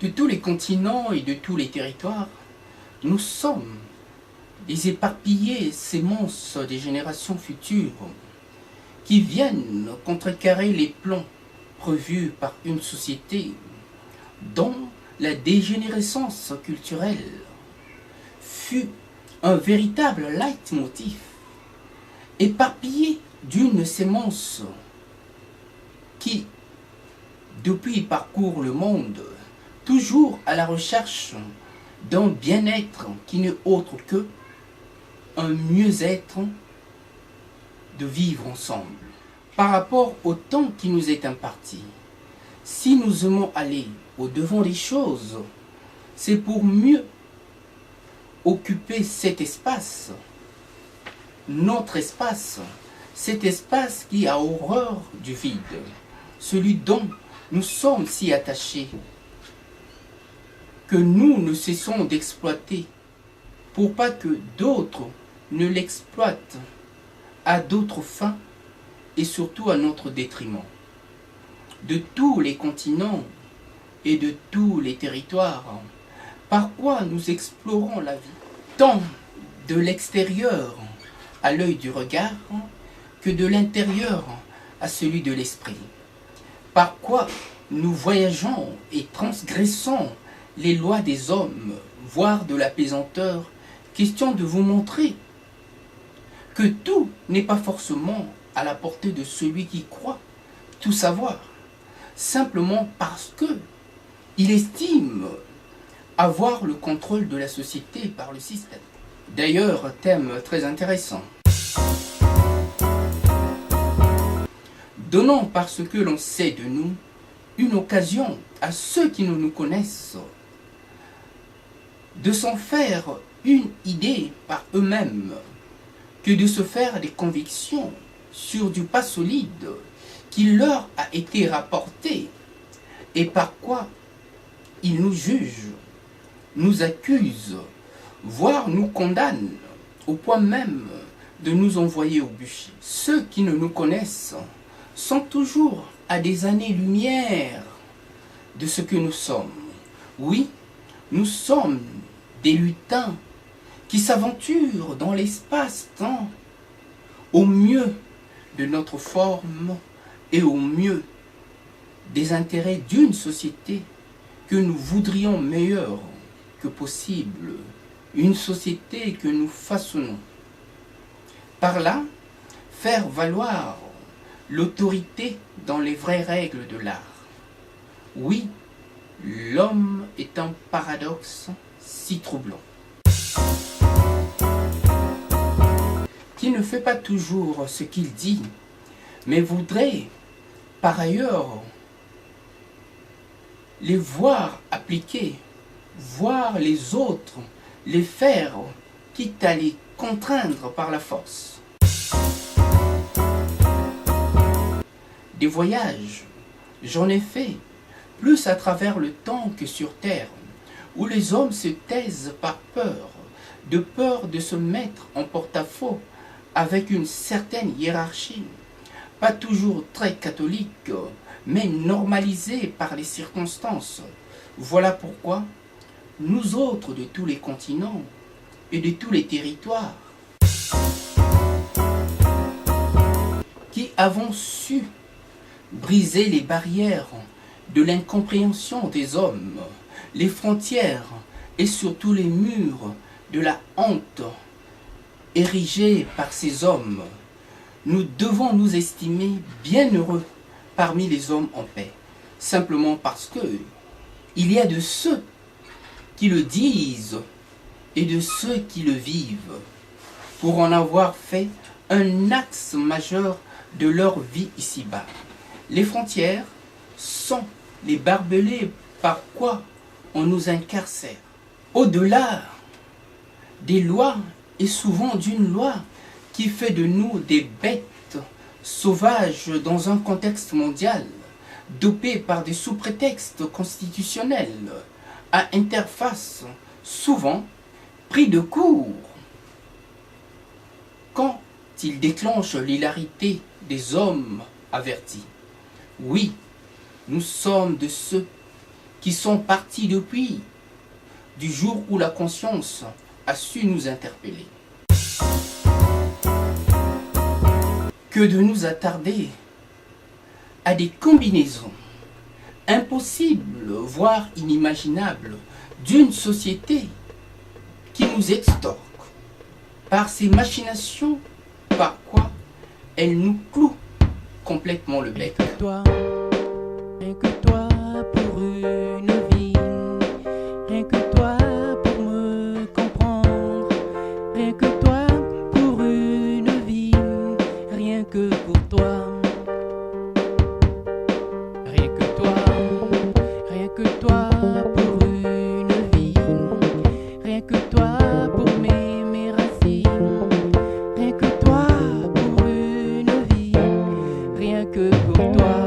De tous les continents et de tous les territoires, nous sommes les éparpillées semences des générations futures qui viennent contrecarrer les plans prévus par une société dont la dégénérescence culturelle fut un véritable leitmotiv, éparpillé d'une sémence qui, depuis, parcourt le monde, toujours à la recherche d'un bien-être qui n'est autre que un mieux-être de vivre ensemble. Par rapport au temps qui nous est imparti, si nous aimons aller au-devant des choses, c'est pour mieux occuper cet espace, notre espace, cet espace qui a horreur du vide, celui dont nous sommes si attachés, que nous ne cessons d'exploiter, pour pas que d'autres ne l'exploitent à d'autres fins et surtout à notre détriment. De tous les continents et de tous les territoires, par quoi nous explorons la vie, tant de l'extérieur à l'œil du regard que de l'intérieur à celui de l'esprit. Par quoi nous voyageons et transgressons les lois des hommes, voire de la pesanteur, question de vous montrer que tout n'est pas forcément à la portée de celui qui croit tout savoir, simplement parce que il estime avoir le contrôle de la société par le système. D'ailleurs, thème très intéressant. Donnons par ce que l'on sait de nous une occasion à ceux qui ne nous connaissent de s'en faire une idée par eux-mêmes que de se faire des convictions sur du pas solide qui leur a été rapporté et par quoi ils nous jugent, nous accusent, voire nous condamnent au point même de nous envoyer au bûcher. Ceux qui ne nous connaissent sont toujours à des années-lumière de ce que nous sommes. Oui, nous sommes des lutins qui s'aventurent dans l'espace-temps au mieux de notre forme et au mieux des intérêts d'une société que nous voudrions meilleure que possible, une société que nous façonnons. Par là, faire valoir l'autorité dans les vraies règles de l'art. Oui, l'homme est un paradoxe si troublant, qui ne fait pas toujours ce qu'il dit, mais voudrait par ailleurs les voir appliquer, voir les autres les faire, quitte à les contraindre par la force. Des voyages, j'en ai fait, plus à travers le temps que sur terre, où les hommes se taisent par peur de se mettre en porte-à-faux avec une certaine hiérarchie, pas toujours très catholique, mais normalisée par les circonstances. Voilà pourquoi nous autres de tous les continents et de tous les territoires, qui avons su briser les barrières de l'incompréhension des hommes, les frontières et surtout les murs de la honte érigés par ces hommes, nous devons nous estimer bien heureux parmi les hommes en paix, simplement parce que il y a de ceux qui le disent et de ceux qui le vivent, pour en avoir fait un axe majeur de leur vie ici-bas. Les frontières sont les barbelés par quoi on nous incarcère. Au-delà des lois et souvent d'une loi qui fait de nous des bêtes sauvages dans un contexte mondial, dopés par des sous-prétextes constitutionnels, à interface souvent pris de court, quand il déclenche l'hilarité des hommes avertis. Oui, nous sommes de ceux qui sont partis depuis, du jour où la conscience a su nous interpeller. Que de nous attarder à des combinaisons impossibles, voire inimaginables, d'une société qui nous extorque par ses machinations, par quoi elle nous cloue complètement le bec. Rien que toi pour une vie, rien que toi pour me comprendre, rien que toi pour une vie, rien que pour toi. Rien que toi